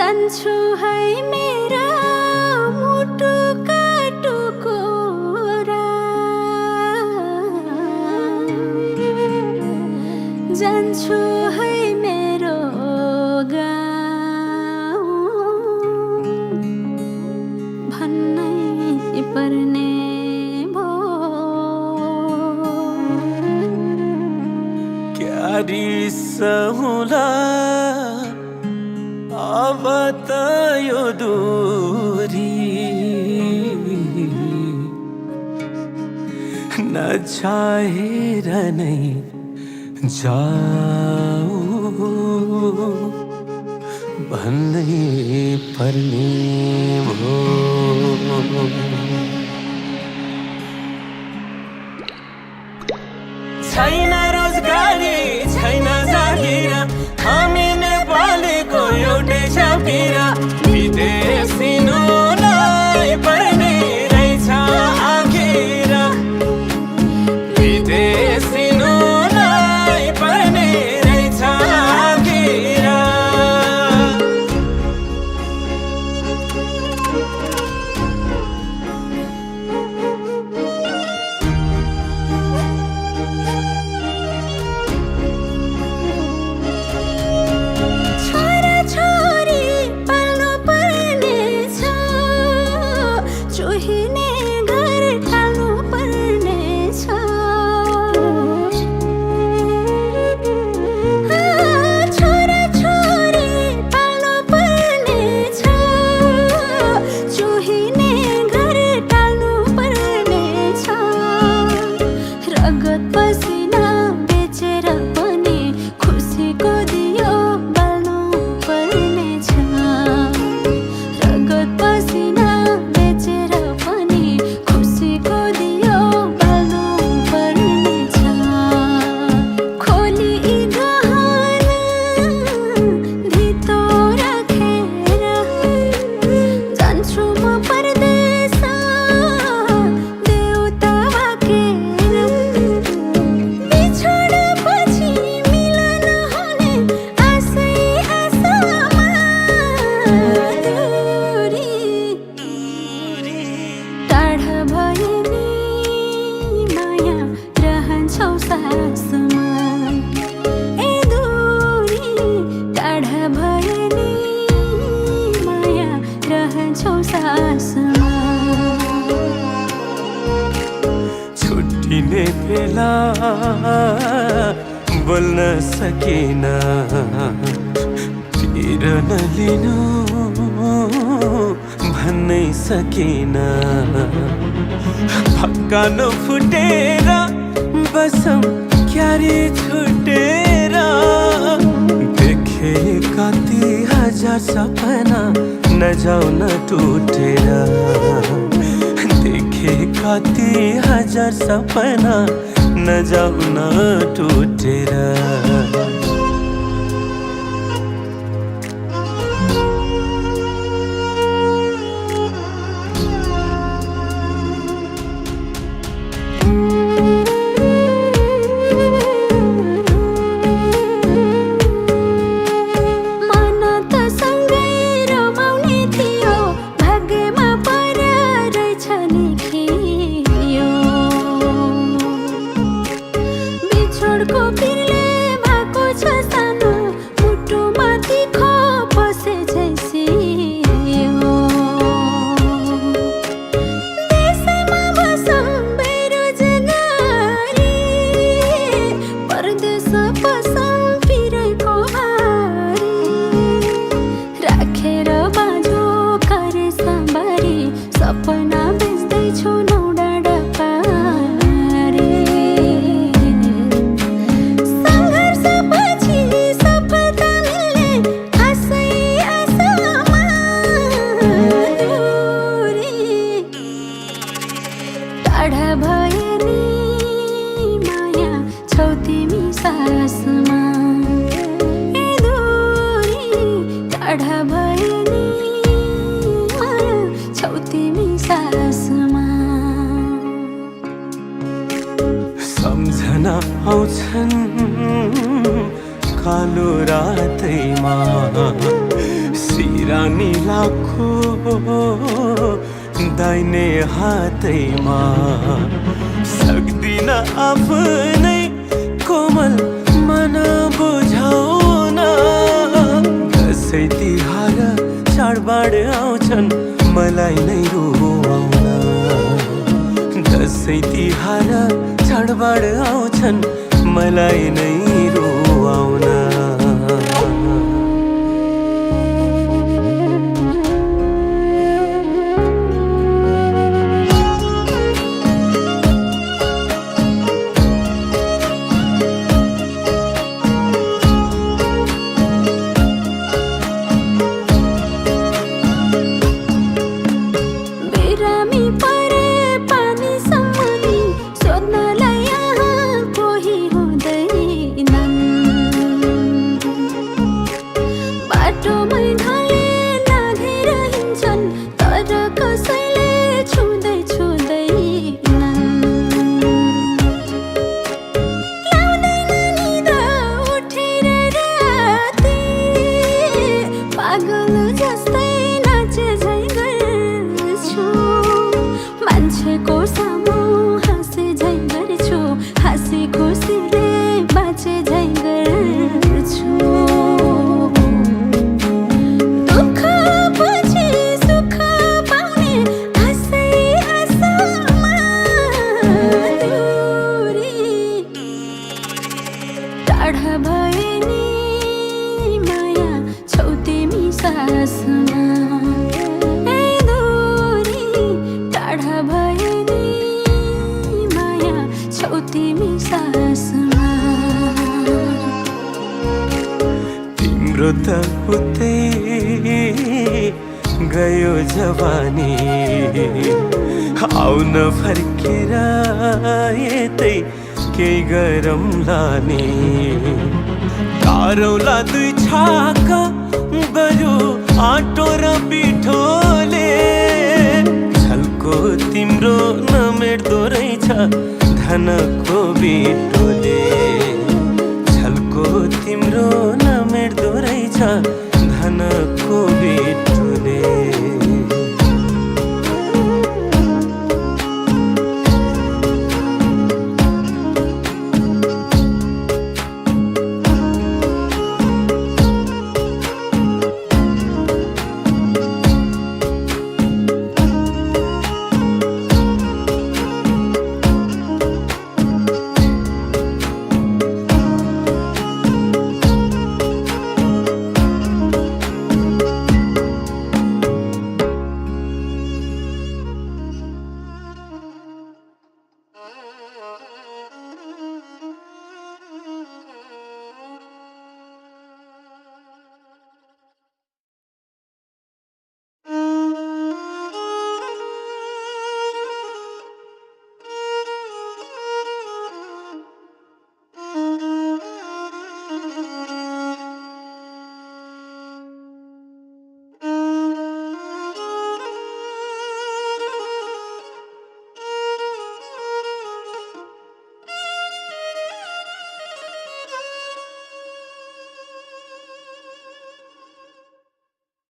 जान्छु है मेरा मुटुका टुकुरा जान्छु है मेरो गाउँ भन्नै पर्ने भो क्या रिस होला अब त यो दूरी नचाहेर नै जाऊ भन्नै पर्ने भो छैन रोजगारी छैन जागिर हामी नेपालीको एउटै छापिर विदेशिनुलाई पर्ने रहेछ आखिर विदेशिनुलाई पर्ने रहेछ आखिर छुट्टिने बेला बोल्न सकिन पिर नलिनु भन्नै सकिन फक्कानो फुटेर बसौँ क्यारे छुटेर देखे कति हजार सपना नजाऊ न टुटेर देखे कति हजार सपना नजाऊ न टुटेर सम्झना आउँछन् कालो रातैमा बिरानी लाखो दाहिने हातैमा सक्दिन आफ्नै कोमल मन बुझाउन दसैँ तिहार चाडबाड आउँछन् मलाई नै रुवाउन दसैँ तिहार चाडबाड आउँछन् मलाई नै रुवाउन बिरामी परे पानी सम्मनी सोध्नलाई यहाँ कोही हुँदैनन् बाटोमै ढले लागिरहन्छन् तर कसैले छुँदैनन् ल्याउँदैन निद्रा उठेर राति पागल जस्तै नाचे झै गर्छु मान्छेको सामु हाँसे झै गर्छु हाँसी खुसीले बाँचे झै गर्छु दुःख पछि सुख पाउने आशै आशामा दूरी टाढा भए नि माया छौ तिमी सासमा ए दूरी टाढा भए नि माया छौ तिमी सासमा तिम्रो त उतै गयो जवानी आउन फर्केर यतै केही गरौँला नि गारौँला दुई छाक बरु आँटो र पिठोले झल्को तिम्रो नमेट्दो रहेछ धनको बिटोले